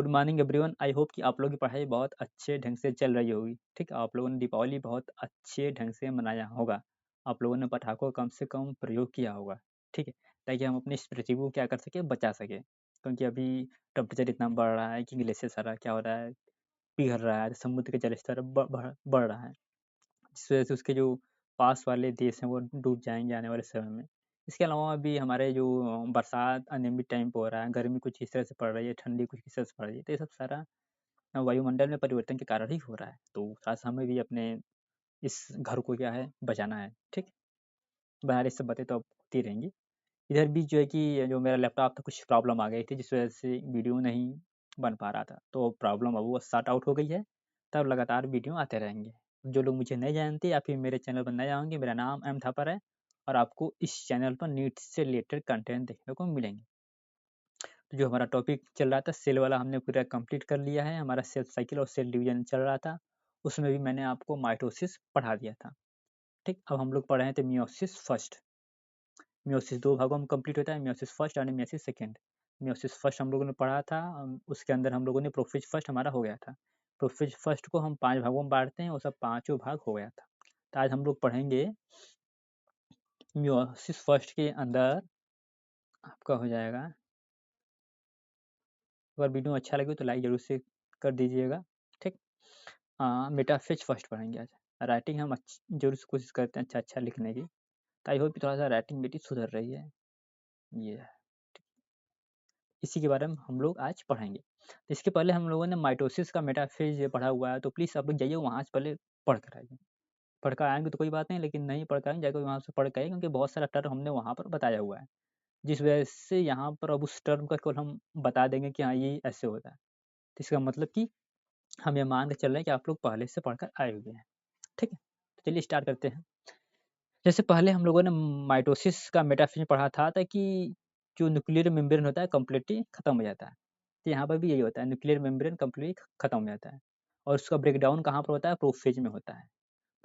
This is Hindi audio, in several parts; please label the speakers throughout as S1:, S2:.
S1: Good morning everyone. I hope कि आप लोगों की पढ़ाई बहुत अच्छे ढंग से चल रही होगी। ठीक, आप लोगों ने दीपावली बहुत अच्छे ढंग से मनाया होगा। आप लोगों ने पटाखों का कम से कम प्रयोग किया होगा। ठीक है, ताकि हम अपनी इस पृथ्वी को क्या कर सकें, बचा सकें। क्योंकि अभी टेम्परेचर इतना बढ़ रहा है कि ग्लेशियर सारा क्या हो रहा है, पिघल रहा है, समुद्र का जलस्तर बढ़ रहा है, जिस वजह से उसके जो पास वाले देश हैं वो डूब जाएंगे आने वाले समय में। इसके अलावा भी हमारे जो बरसात अनियमित टाइम पे हो रहा है, गर्मी कुछ इस तरह से पड़ रही है, ठंडी कुछ इस तरह से पड़ रही है, तो ये सब सारा वायुमंडल में परिवर्तन के कारण ही हो रहा है। तो खास हमें भी अपने इस घर को क्या है, बचाना है। ठीक, बाहर ये सब बातें तो अब होती रहेंगी। इधर भी जो है कि जो मेरा लैपटॉप था कुछ प्रॉब्लम आ गई थी, जिस वजह से वीडियो नहीं बन पा रहा था। तो प्रॉब्लम अब वो सॉर्ट आउट हो गई है, तब लगातार वीडियो आते रहेंगे। जो लोग मुझे नहीं जानते या फिर मेरे चैनल पर नए आएंगे, मेरा नाम एम थापर है और आपको इस चैनल पर नीट से रिलेटेड कंटेंट देखने को मिलेंगे। तो जो हमारा टॉपिक चल रहा था सेल वाला, हमने पूरा कंप्लीट कर लिया है। हमारा सेल साइकिल और सेल डिवीजन चल रहा था, उसमें भी मैंने आपको माइटोसिस पढ़ा दिया था। ठीक, अब हम लोग पढ़ रहे हैं तो मियोसिस फर्स्ट। मियोसिस दो भागों में कंप्लीट होता है, मियोसिस फर्स्ट और मियोसिस सेकेंड। मियोसिस फर्स्ट हम लोगों ने पढ़ा था, उसके अंदर हम लोगों ने प्रोफेज फर्स्ट हमारा हो गया था। प्रोफेज फर्स्ट को हम 5 भागों में बांटते हैं, वो सब पाँचों भाग हो गया था। तो आज हम लोग पढ़ेंगे मियोसिस फर्स्ट के अंदर आपका हो जाएगा। अगर वीडियो अच्छा लगे तो लाइक जरूर से कर दीजिएगा। ठीक, मेटाफेज फर्स्ट पढ़ेंगे आज। राइटिंग हम जरूर से कोशिश करते हैं अच्छा अच्छा लिखने की, तो आई होप थोड़ा सा राइटिंग मेरी सुधर रही है। ये इसी के बारे में हम लोग आज पढ़ेंगे। तो इसके पहले हम लोगों ने माइटोसिस का मेटाफेज पढ़ा हुआ है, तो प्लीज़ आप लोग जाइए वहाँ से पहले पढ़ कर आइए। पढ़ कर आएंगे तो कोई बात नहीं, लेकिन नहीं पढ़ कर आएंगे जाकर वहाँ से पढ़ के आइए, क्योंकि बहुत सारा टर्म हमने वहाँ पर बताया हुआ है, जिस वजह से यहाँ पर अब उस टर्म का केवल हम बता देंगे कि हाँ ये ऐसे होता है। तो इसका मतलब कि हम ये मान के चल रहे हैं कि आप लोग पहले से पढ़कर आए हुए हैं। ठीक है, तो चलिए स्टार्ट करते हैं। जैसे पहले हम लोगों ने माइटोसिस का मेटाफिज़िक्स पढ़ा था कि जो न्यूक्लियर मेम्ब्रेन होता है कंप्लीटली खत्म हो जाता है। तो यहाँ पर भी यही होता है, न्यूक्लियर मेम्ब्रेन कंप्लीटली खत्म हो जाता है। और उसका ब्रेकडाउन कहाँ पर होता है, प्रोफेज में होता है।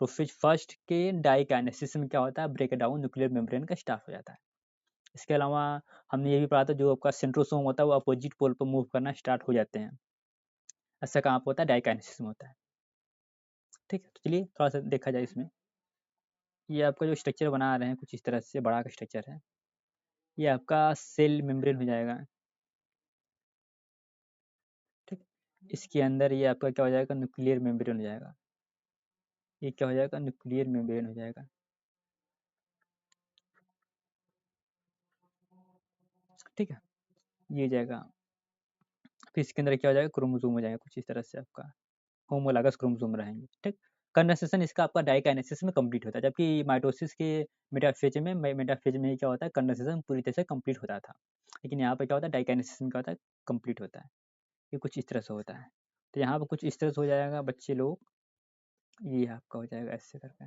S1: प्रोफेज फर्स्ट के डाइकाइनेसिस में क्या होता है, ब्रेकडाउन न्यूक्लियर मेम्ब्रेन का स्टार्ट हो जाता है। इसके अलावा हमने ये भी पढ़ा था, जो आपका सेंट्रोसोम होता है वो अपोजिट पोल पर मूव करना स्टार्ट हो जाते हैं। ऐसा कहाँ पर होता है, डाइकाइनेसिस में होता है। ठीक है, तो चलिए थोड़ा सा देखा जाए इसमें। ये आपका जो स्ट्रक्चर बना रहे हैं कुछ इस तरह से बड़ा का स्ट्रक्चर है, ये आपका सेल मेम्ब्रेन हो जाएगा। ठीक, इसके अंदर ये आपका क्या हो जाएगा, न्यूक्लियर मेम्ब्रेन हो जाएगा। ये क्या हो जाएगा, न्यूक्लियर मेम्ब्रेन हो जाएगा। ठीक है, ये जाएगा। फिर इसके अंदर क्या हो जाएगा, क्रोमोसोम हो जाएगा कुछ इस तरह से, आपका होमोलॉगस क्रोमोसोम रहेंगे। ठीक, कंडेंसेशन इसका आपका डाइकाइनेसिस में कंप्लीट होता है, जबकि माइटोसिस के मेटाफेज में क्या होता है, कंडेंसेशन पूरी तरह से कंप्लीट होता था। लेकिन यहाँ पे क्या होता है, डाइकाइनेसिस में क्या होता है, कंप्लीट होता है। ये कुछ इस तरह से होता है। तो यहाँ पर कुछ इस तरह से हो जाएगा बच्चे लोग, ये आपका हो जाएगा ऐसे करके।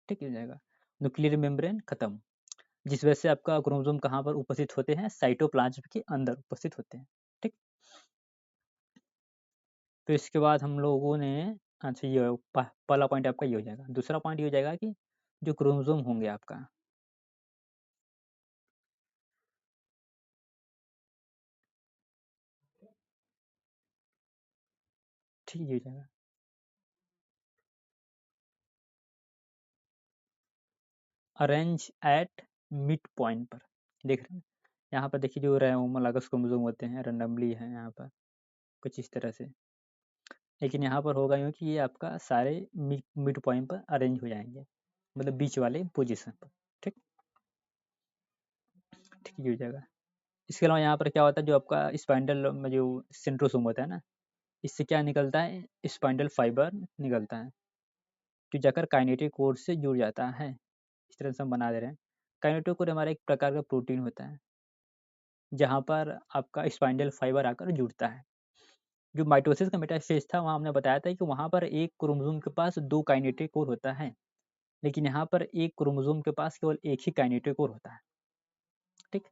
S1: ठीक हो जाएगा, न्यूक्लियर मेम्ब्रेन खत्म, जिस वजह से आपका क्रोमोसोम कहाँ पर उपस्थित होते हैं, साइटोप्लाज्म के अंदर उपस्थित होते हैं। ठीक, तो इसके बाद हम लोगों ने, अच्छा ये पहला पॉइंट आपका ये हो जाएगा। दूसरा पॉइंट ये हो जाएगा कि जो क्रोमोसोम होंगे आपका, ठीक ये हो जाएगा, अरेंज एट मिड पॉइंट पर। देख रहे हैं यहाँ पर, देखिए जो होमोलॉगस क्रोमोसोम होते हैं रैंडमली है यहाँ पर कुछ इस तरह से। लेकिन यहाँ पर होगा यूँ कि ये आपका सारे मिड पॉइंट पर अरेंज हो जाएंगे, मतलब बीच वाले पोजीशन पर। ठीक, ठीक ये हो जाएगा। इसके अलावा यहाँ पर क्या होता है, जो आपका स्पाइंडल में जो सेंट्रोसोम होता है ना, इससे क्या निकलता है, स्पाइंडल फाइबर निकलता है, जो जाकर काइनेटिक कोर से जुड़ जाता है। इस तरह से हम बना दे रहे हैं। काइनेटिक कोर हमारा एक प्रकार का प्रोटीन होता है, जहाँ पर आपका स्पाइंडल फाइबर आकर जुड़ता है। जो माइटोसिस का मेटाफेज था, वहाँ हमने बताया था कि वहाँ पर एक क्रोमोसोम के पास 2 काइनेटिक कोर होता है, लेकिन यहाँ पर एक क्रोमोसोम के पास केवल एक ही काइनेटिक कोर होता है। ठीक,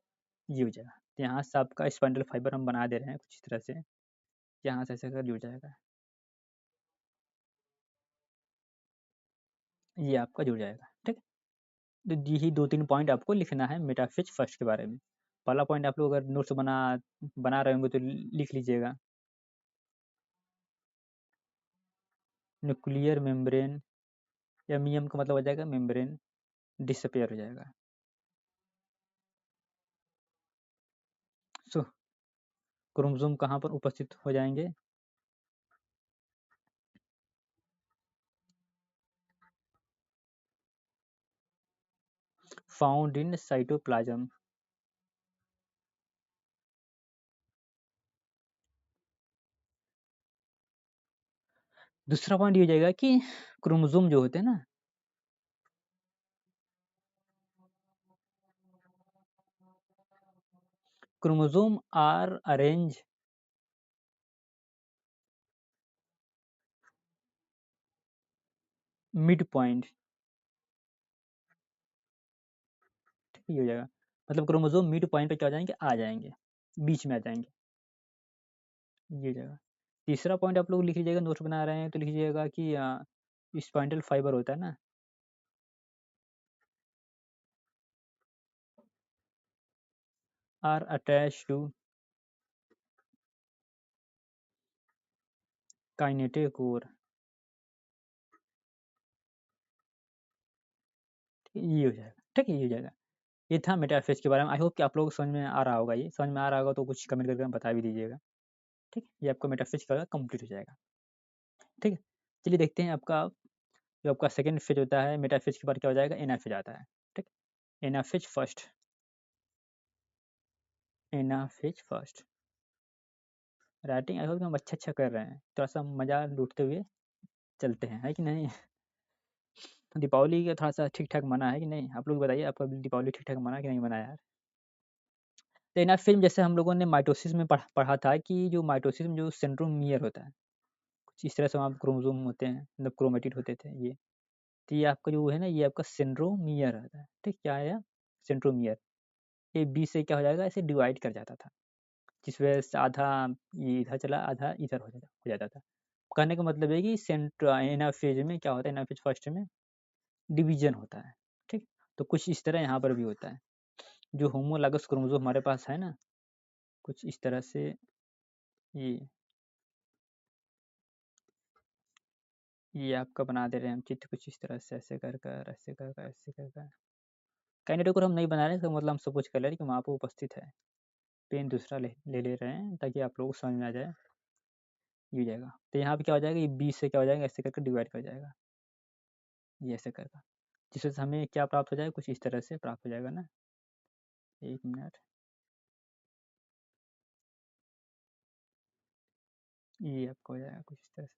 S1: ये हो जाएगा। तो यहाँ से आपका स्पाइंडल फाइबर हम बना दे रहे हैं कुछ इस तरह से, यहाँ से ऐसे कर जुड़ जाएगा, ये आपका जुड़ जाएगा। ठीक, तो यही 2-3 पॉइंट आपको लिखना है मेटाफेज फर्स्ट के बारे में। पहला पॉइंट आप लोग अगर नोट्स बना रहे होंगे तो लिख लीजिएगा। न्यूक्लियर मेम्ब्रेन, एमईएम का मतलब हो जाएगा मेम्ब्रेन डिसअपियर हो जाएगा। सो क्रोमोसोम कहाँ पर उपस्थित हो जाएंगे? Found in cytoplasm. दूसरा पॉइंट ये हो जाएगा कि क्रोमोसोम जो होते हैं ना, chromosome are arrange mid point. ठीक है, ये हो जाएगा। मतलब क्रोमोसोम मिड पॉइंट पे क्या हो जाएंगे? आ जाएंगे, बीच में आ जाएंगे। ये हो जाएगा। तीसरा पॉइंट आप लोग लिख लीजिएगा, नोट्स बना रहे हैं तो लिख लीजिएगा कि स्पाइंडल फाइबर होता है ना, are attach to kinetochore. ये हो जाएगा। ठीक है, ये हो जाएगा। ये था मेटाफेज के बारे में। आई होप कि आप लोग को समझ में आ रहा होगा। ये समझ में आ रहा होगा तो कुछ कमेंट करके बता भी दीजिएगा। ठीक है, ये आपका मेटाफेज का कंप्लीट हो जाएगा। ठीक है, चलिए देखते हैं आपका जो आपका सेकंड फेज होता है मेटाफेज के बाद क्या हो जाएगा? एनाफेज आता है। ठीक, anaphase first, anaphase first. Writing I hope कि हम अच्छा कर रहे हैं, थोड़ा सा मजा लूटते हुए चलते हैं, है कि नहीं? दीपावली का थोड़ा सा ठीक ठाक मना है कि नहीं? आप लोग बताइए, आपका दीपावली ठीक ठाक मना कि नहीं मना यार? तो एनाफेज जैसे हम लोगों ने माइटोसिस में पढ़ा था कि जो माइटोसिस में जो सेंट्रोमियर होता है, कुछ इस तरह से वहाँ क्रोमोसोम होते हैं, मतलब क्रोमेटिड होते थे ये। तो ये आपका जो है ना, ये आपका सेंट्रोमियर रहता है। ठीक, क्या है? सेंट्रोमियर। ये 20 से क्या हो जाएगा? ऐसे डिवाइड कर जाता था, जिस वजह से आधा ये इधर चला, आधा इधर हो जाता था। कहने का मतलब है कि एनाफेज में क्या होता है? एनाफेज फर्स्ट में डिवीजन होता है। ठीक, तो कुछ इस तरह यहाँ पर भी होता है। जो होमोलॉगस क्रोमोसोम हमारे पास है ना, कुछ इस तरह से ये आपका बना दे रहे हैं हम चित्र, कुछ इस तरह से, ऐसे कर कर, ऐसे कर कर, ऐसे कर कर। कैंडिडेट को हम नहीं बना रहे हैं, इसका मतलब हम सपोज कर ले रहे हैं कि वहाँ पर उपस्थित है। पेन दूसरा ले रहे हैं ताकि आप लोगों को समझ में आ जाए। ये हो जाएगा। तो यहाँ पे क्या हो जाएगा? ये 20 से क्या हो जाएगा? ऐसे करके डिवाइड कर जाएगा, ये ऐसे करके। जिससे हमें क्या प्राप्त हो जाएगा? कुछ इस तरह से प्राप्त हो जाएगा ना। एक मिनट, ये आपका हो जाएगा कुछ इस तरह से,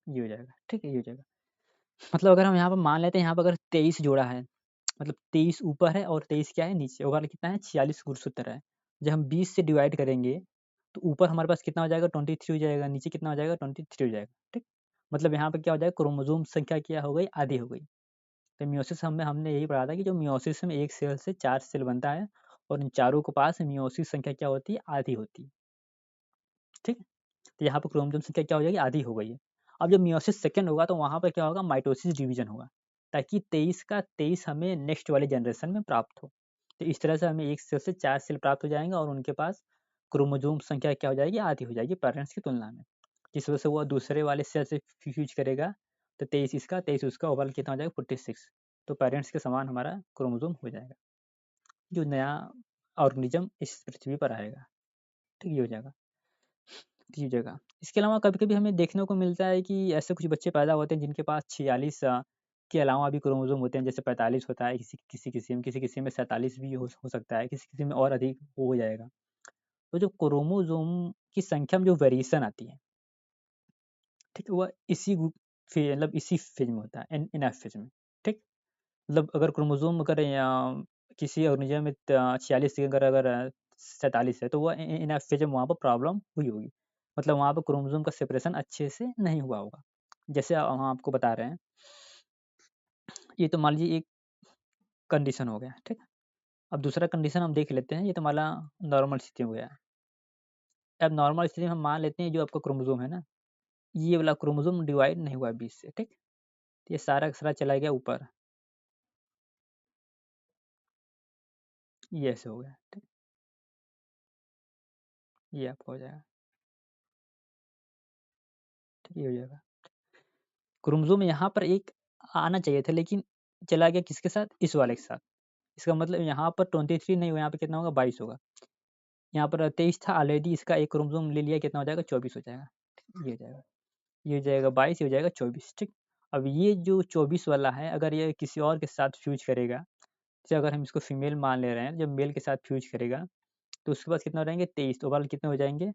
S1: ये हो जाएगा। ठीक है, ये हो जाएगा। मतलब अगर हम यहाँ पर मान लेते हैं, यहाँ पर अगर 23 जोड़ा है, मतलब 23 ऊपर है और 23 क्या है? नीचे। ओवरऑल कितना है? 46 गुणसूत्र है। जब हम 20 से डिवाइड करेंगे तो ऊपर हमारे पास कितना हो जाएगा? 23 हो जाएगा, नीचे कितना हो जाएगा? 23 हो जाएगा। ठीक, मतलब यहाँ पे क्या हो जाएगा? क्रोमोसोम संख्या क्या हो गई? आधी हो गई। तो मियोसिस में हमने यही पढ़ा था कि जो मियोसिस में एक सेल से 4 सेल बनता है और इन चारों के पास मियोसिस संख्या क्या होती है? आधी होती है। ठीक, तो यहाँ पर क्रोमोसोम संख्या क्या हो जाएगी? आधी हो गई है। अब जब मियोसिस सेकंड होगा तो वहाँ पर क्या होगा? माइटोसिस डिवीजन होगा, ताकि 23 का 23 हमें नेक्स्ट वाले जनरेशन में प्राप्त हो। तो इस तरह से हमें एक सेल से 4 सेल प्राप्त हो जाएंगे और उनके पास क्रोमोसोम संख्या क्या हो जाएगी? आधी हो जाएगी पेरेंट्स की तुलना में। जिस वजह से वो दूसरे वाले सेल से फ्यूज करेगा, तो 23 इसका 23 उसका, ओवरऑल कितना हो जाएगा? 46। तो पेरेंट्स के समान हमारा क्रोमोसोम हो जाएगा, जो नया ऑर्गेनिज्म इस पृथ्वी पर आएगा। ठीक, ये हो जाएगा, ये हो जाएगा। इसके अलावा कभी-कभी हमें देखने को मिलता है कि ऐसे कुछ बच्चे पैदा होते हैं जिनके पास 46 के अलावा भी क्रोमोसोम होते हैं, जैसे 45 होता है किसी-किसी में 47 भी हो सकता है, किसी-किसी में और अधिक हो जाएगा। तो जो क्रोमोसोम की संख्या में जो वेरिएशन आती है, ठीक है, वह इसी ग्रुप मतलब इसी फेज में होता है, एनएफ फेज में। ठीक, मतलब अगर क्रोमोसोम अगर किसी ऑर्गेनिज्म में 46 की अगर अगर 47 है तो वह एनएफ फेज में वहाँ पर प्रॉब्लम हुई होगी। मतलब वहाँ पर क्रोमोसोम का सेपरेशन अच्छे से नहीं हुआ होगा। जैसे हम आपको बता रहे हैं, ये तो मान लीजिए एक कंडीशन हो गया। ठीक, अब दूसरा कंडीशन हम देख लेते हैं। ये तो हमारा नॉर्मल स्थिति हो गया। अब नॉर्मल स्थिति में हम मान लेते हैं जो आपका क्रोमोसोम है ना, ये वाला क्रोमोसोम डिवाइड नहीं हुआ 20 से। ठीक, ये सारा का सारा चला गया ऊपर, ये ऐसे हो गया, ठीक, ये आपका हो जाएगा, ठीक, ये हो जाएगा। क्रोमोसोम यहाँ पर एक आना चाहिए था, लेकिन चला गया किसके साथ? इस वाले के साथ। इसका मतलब यहाँ पर 23 नहीं होगा, यहाँ पे कितना होगा? 22 होगा। यहाँ पर 23 था ऑलरेडी, इसका एक क्रोमोसोम ले लिया, कितना हो जाएगा? 24 हो जाएगा। ये हो जाएगा, ये हो जाएगा 22, ये हो जाएगा 24, ठीक। अब ये जो 24 वाला है, अगर ये किसी और के साथ फ्यूज करेगा, जैसे अगर हम इसको फीमेल मान ले रहे हैं, जब मेल के साथ फ्यूज करेगा तो उसके पास कितना हो जाएंगे? 23, तो वाला कितने हो जाएंगे?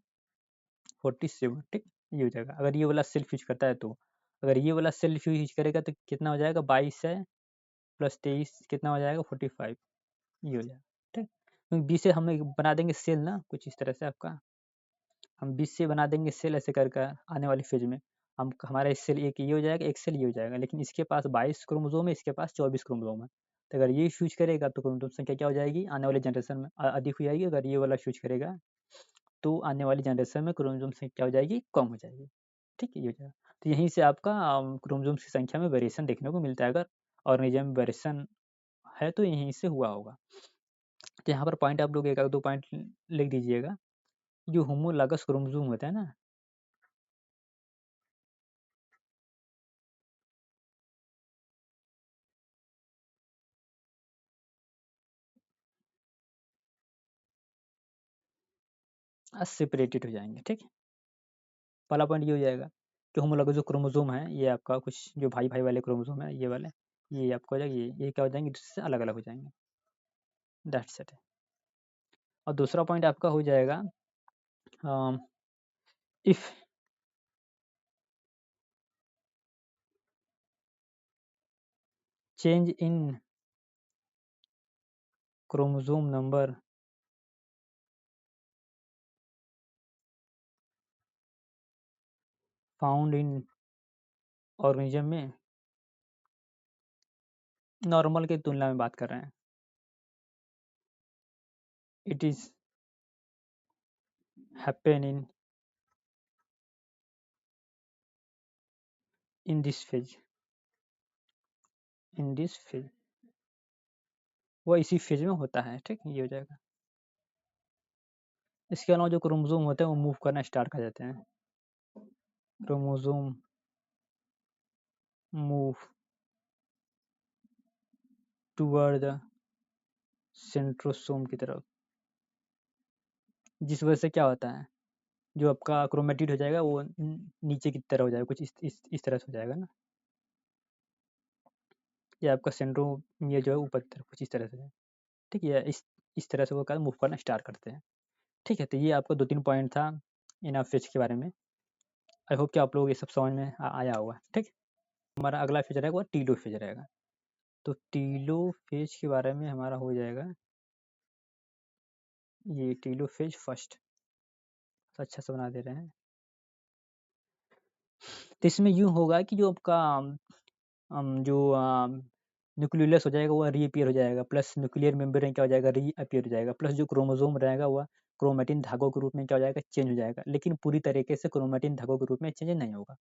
S1: 47, ठीक, ये हो जाएगा। अगर ये वाला सेल्फ यूज करता है तो, अगर ये वाला सेल्फ यूज करेगा तो कितना हो जाएगा? 22 है प्लस 23 कितना हो जाएगा? 45, ये हो जाएगा, ठीक। क्योंकि 20 से हम बना देंगे सेल ना, कुछ इस तरह से आपका, हम 20 से बना देंगे सेल ऐसे कर कर आने वाले फेज में। हम हमारा एक सेल एक ये हो जाएगा, एक सेल ये हो जाएगा, लेकिन इसके पास 22 क्रोमोसोम है, इसके पास 24 क्रोमोसोम है। तो अगर ये यूज करेगा तो क्रोमोसोम संख्या क्या हो जाएगी आने वाले जनरेशन में? अधिक हो जाएगी। अगर ये वाला यूज करेगा तो आने वाली जनरेशन में क्रोमोसोम संख्या क्या हो जाएगी? कम हो जाएगी, ठीक है, ये हो जाएगा। तो यहीं से आपका क्रोमोसोम्स की संख्या में वेरिएशन देखने को मिलता है। अगर ऑर्गेनिज्म में वेरिएशन है तो यहीं से हुआ होगा। तो यहाँ पर पॉइंट आप लोग एक दो पॉइंट लिख दीजिएगा। जो होमोलॉगस क्रोमोसोम होता है ना, सेपरेटेड हो जाएंगे, ठीक। पहला पॉइंट ये हो जाएगा कि होमोलॉगस जो क्रोमोसोम है, ये आपका कुछ जो भाई भाई वाले क्रोमोसोम है, ये वाले, ये आपका हो जाएगा, ये क्या हो जाएंगे? इससे अलग अलग हो जाएंगे, दैट्स इट। और दूसरा पॉइंट आपका हो जाएगा, if change in chromosome number found in organism में, नॉर्मल की तुलना में बात कर रहे हैं, it is happen in this phase, in this phase, वो इसी फेज में होता है, ठीक, ये हो जाएगा। इसके अलावा जो क्रोमोसोम होते हैं वो मूव करना स्टार्ट कर जाते हैं। Chromosome move toward the centrosome की तरफ, जिस वजह से क्या होता है, जो आपका क्रोमेटिड हो जाएगा वो नीचे की तरह हो जाएगा, कुछ इस तरह से हो जाएगा ना, ये आपका सेंट्रोम ये जो है ऊपर की तरफ कुछ इस तरह से है, ठीक है, इस तरह से वो मूव करना स्टार्ट करते हैं, ठीक है। तो ये आपका 2-3 पॉइंट था इनाफेज के बारे में। आई होप कि आप लोग ये सब समझ में आया होगा, ठीक। हमारा अगला फेज रहेगा वो टीलोफेज रहेगा। तो टीलोफेज के बारे में हमारा हो जाएगा ये टीलोफेज फर्स्ट, अच्छा से बना दे रहे हैं। तो इसमें यूँ होगा कि जो आपका जो न्यूक्लियस हो जाएगा वो रीअपीयर हो जाएगा, प्लस न्यूक्लियर मेम्ब्रेन क्या हो जाएगा? रीअपीयर हो जाएगा, प्लस जो क्रोमोसोम रहेगा वह क्रोमेटिन धागों के रूप में क्या हो जाएगा? चेंज हो जाएगा, लेकिन पूरी तरीके से क्रोमेटिन धागों के रूप में चेंज नहीं होगा,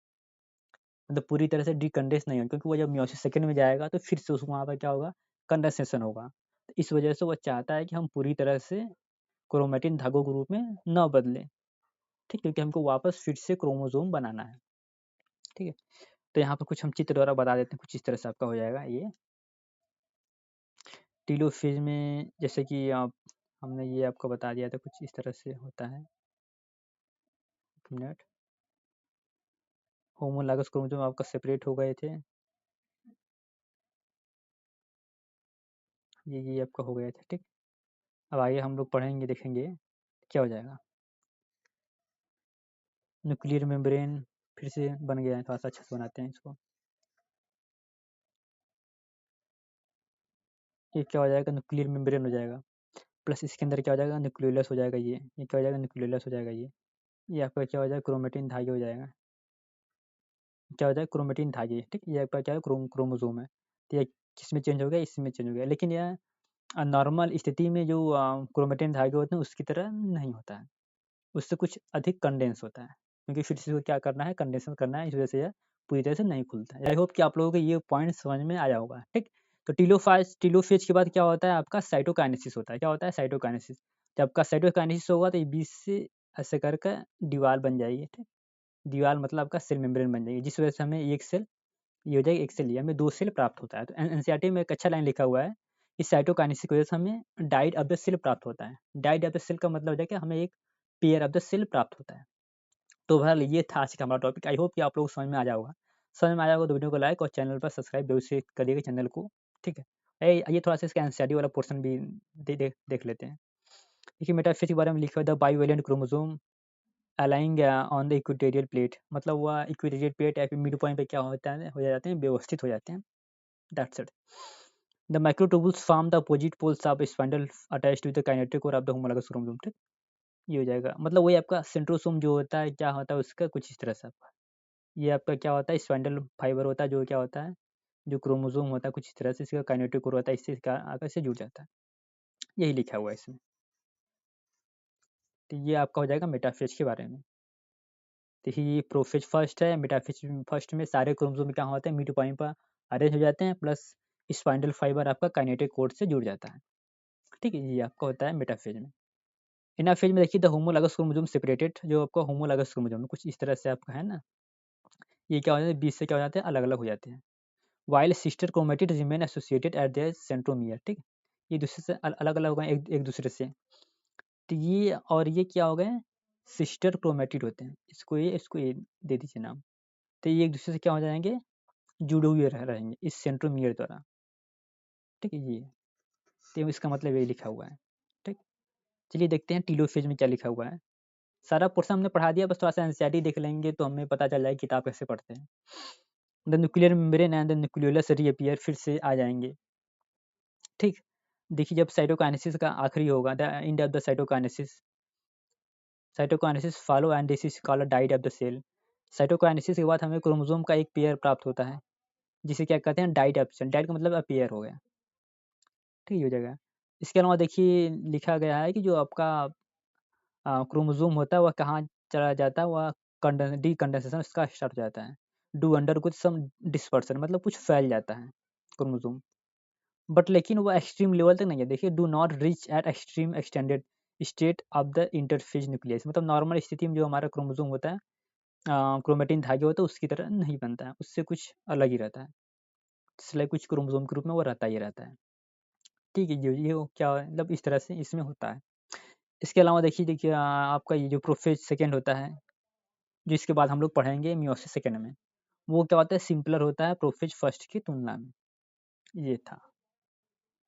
S1: मतलब पूरी तरह से डिकंडेंस नहीं होगा, क्योंकि वो जब मियोसिस सेकंड में जाएगा तो फिर से उस वहाँ पर क्या होगा? कंडेंसेशन होगा। तो इस वजह से वो चाहता है कि हम पूरी तरह से क्रोमेटिन धागों के रूप में न बदलें, ठीक, क्योंकि हमको वापस फिर से क्रोमोसोम बनाना है, ठीक है। तो यहाँ पर कुछ हम चित्र द्वारा बता देते हैं, कुछ इस तरह से आपका हो जाएगा ये टीलोफेज में, जैसे कि आप हमने ये आपको बता दिया था, कुछ इस तरह से होता है। एक मिनट, होमोलॉगस क्रोमोसोम आपका सेपरेट हो गए थे, ये आपका हो गया था, ठीक। अब आगे हम लोग पढ़ेंगे, देखेंगे क्या हो जाएगा। न्यूक्लियर मेम्ब्रेन फिर से बन गया है, थोड़ा सा अच्छा से बनाते हैं इसको। ये क्या हो जाएगा? न्यूक्लियर मेम्ब्रेन हो जाएगा, प्लस इसके अंदर क्या हो जाएगा? न्यूक्लियोलस हो जाएगा, ये क्या हो जाएगा? न्यूक्लियोलस हो जाएगा, ये आपका क्या हो जाएगा? क्रोमेटिन धागे हो जाएगा, क्या हो जाएगा? क्रोमेटिन धागे, ठीक। ये आपका क्या है? क्रोमोसोम है। तो ये किस में चेंज हो गया? इसमें चेंज हो गया, लेकिन यह नॉर्मल स्थिति में जो क्रोमेटिन धागे होते हैं उसकी तरह नहीं होता है, उससे कुछ अधिक कंडेंस होता है, क्योंकि फिर से इसको क्या करना है? कंडेंसेशन करना है, इस वजह से यह पूरी तरह से नहीं खुलता है। आई होप कि आप लोगों को ये पॉइंट समझ में आया होगा, ठीक। तो टीलोफेज के बाद क्या होता है आपका साइटोकाइनेसिस होता है। क्या होता है? साइटोकाइनेसिस। जब आपका साइटोकाइनेसिस होगा तो ये बीच से ऐसे करके दीवार बन जाएगी, ठीक? दीवार मतलब आपका सेल मेम्ब्रेन बन जाएगी, जिस वजह से हमें एक सेल ये हो जाएगा, एक सेल ये हमें 2 सेल प्राप्त होता है। तो एनसीईआरटी में एक अच्छा लाइन लिखा हुआ है कि साइटोकाइनेसिस की वजह से हमें डाइड ऑफ द सेल प्राप्त होता है। डाइड ऑफ द सेल का मतलब हो जाएगा हमें एक पेयर ऑफ द सेल प्राप्त होता है। तो बहरहाल ये था आज का हमारा टॉपिक। आई होप कि आप लोगों को समझ में आ जाएगा। समझ में आ जाएगा तो वीडियो को लाइक और चैनल पर सब्सक्राइब जरूर से करिएगा चैनल को, ठीक है? आइए थोड़ा सा इसका एनसीईआरटी वाला पोर्शन भी देख लेते हैं। देखिए मेटाफिजिक्स के बारे में लिखा हुआ था, bivalent chromosome aligning on the equatorial plate, मतलब वह इक्वेटोरियल प्लेट या फिर मिड पॉइंट पे क्या होता है, हो जाते हैं, व्यवस्थित हो जाते हैं। That's it. The microtubules form the opposite poles of spindle attached with the kinetochore of the homologous chromosome, ठीक? ये हो जाएगा, मतलब वही आपका सेंट्रोसोम जो होता है, क्या होता है उसका कुछ इस तरह से आपका ये आपका क्या होता है, स्पाइंडल फाइबर होता है, जो क्या होता है, जो क्रोमोसोम होता है कुछ इस तरह से, इसका काइनेटिक कोर होता है, इससे इसका आकर से जुड़ जाता है। यही लिखा हुआ है इसमें। तो ये आपका हो जाएगा मेटाफेज के बारे में। देखिए ये प्रोफेज फर्स्ट है, मेटाफेज फर्स्ट में सारे क्रोमोसोम क्या होते हैं, मिड पॉइंट पर अरेंज हो जाते हैं, प्लस स्पाइंडल फाइबर आपका काइनेटिक कोड से जुड़ जाता है, ठीक है? ये आपका होता है मेटाफेज में। एनाफेज में देखिए द होमोलॉगस क्रोमोसोम सेपरेटेड, जो आपका होमोलॉगस क्रोमोसोम कुछ इस तरह से आपका है ना, ये क्या हो जाता है, बीच से क्या हो जाते हैं, अलग अलग हो जाते हैं। While sister chromatid remain associated eight there centromere, ठीक? ये दूसरे से अलग अलग हो गए, एक दूसरे से। तो ये और ये क्या हो गए, सिस्टर क्रोमेटिड होते हैं, इसको ये दे दीजिए नाम। तो ये एक दूसरे से क्या हो जाएंगे, जुड़े हुए रहेंगे इस सेंट्रोमियर द्वारा, ठीक है? ये तो इसका मतलब ये लिखा हुआ है, ठीक? चलिए देखते हैं टीलोफेज में क्या लिखा हुआ है। सारा पोर्शन हमने पढ़ा दिया, बस थोड़ा सा एनसीईआरटी देख लेंगे तो हमें पता चल जाएगा किताब कैसे पढ़ते हैं। The nuclear membrane and the nucleolus reappear, फिर से आ जाएंगे, ठीक? देखिए जब साइटोकाइनेसिस का आखिरी होगा, the end of the cytokinesis follow and this is called dyad of the cell. Cytokinesis के बाद हमें क्रोमोसोम का एक पेयर प्राप्त होता है, जिसे क्या कहते हैं, डाइड ऑफ सेल। डाइड का मतलब पेयर हो गया, ठीक हो जाएगा। इसके अलावा देखिए लिखा गया है कि जो आपका क्रोमोसोम होता है वह कहाँ चला जाता है, वह डीकंडेंसेशन इसका स्टार्ट हो जाता है। डू अंडर कुछ सम डिस्पर्सन, मतलब कुछ फैल जाता है क्रोमोसोम, बट लेकिन वो एक्सट्रीम लेवल तक नहीं है। देखिए do not reach at extreme extended state of the interphase nucleus, मतलब नॉर्मल स्थिति में जो हमारा क्रोमोसोम होता है, क्रोमेटिन धागे होते हैं, उसकी तरह नहीं बनता है, उससे कुछ अलग ही रहता है, इसलिए कुछ क्रोमोसोम के रूप में वो रहता ही रहता है, ठीक है? ये क्या है, मतलब इस तरह से इसमें होता है। इसके अलावा देखिए आपका ये जो प्रोफेज सेकेंड होता है, जिसके बाद हम लोग पढ़ेंगे मियोसिस सेकेंड में, वो क्या होता है, सिंपलर होता है प्रोफेज फर्स्ट की तुलना में। ये था।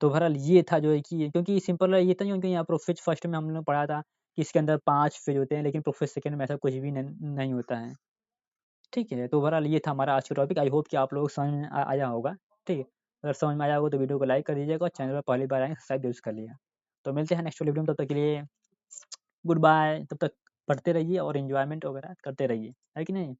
S1: तो बहरहाल ये था जो है कि क्योंकि सिंपल ये था, क्योंकि यहाँ प्रोफेज फर्स्ट में हमने पढ़ा था कि इसके अंदर 5 फेज होते हैं, लेकिन प्रोफेज सेकंड में ऐसा कुछ भी नहीं होता है, ठीक है? तो बहरहाल ये था हमारा आज का टॉपिक। आई होप कि आप लोगों को समझ में आया होगा, ठीक है? अगर समझ में आया होगा तो वीडियो को लाइक कर दीजिएगा और चैनल पर पहली बार आएँ सब्सक्राइब जरूर कर लिएगा। तो मिलते हैं नेक्स्ट वीडियो में, तब तक के लिए गुड बाय। तब तक पढ़ते रहिए और एन्जॉयमेंट वगैरह करते रहिए, है कि नहीं?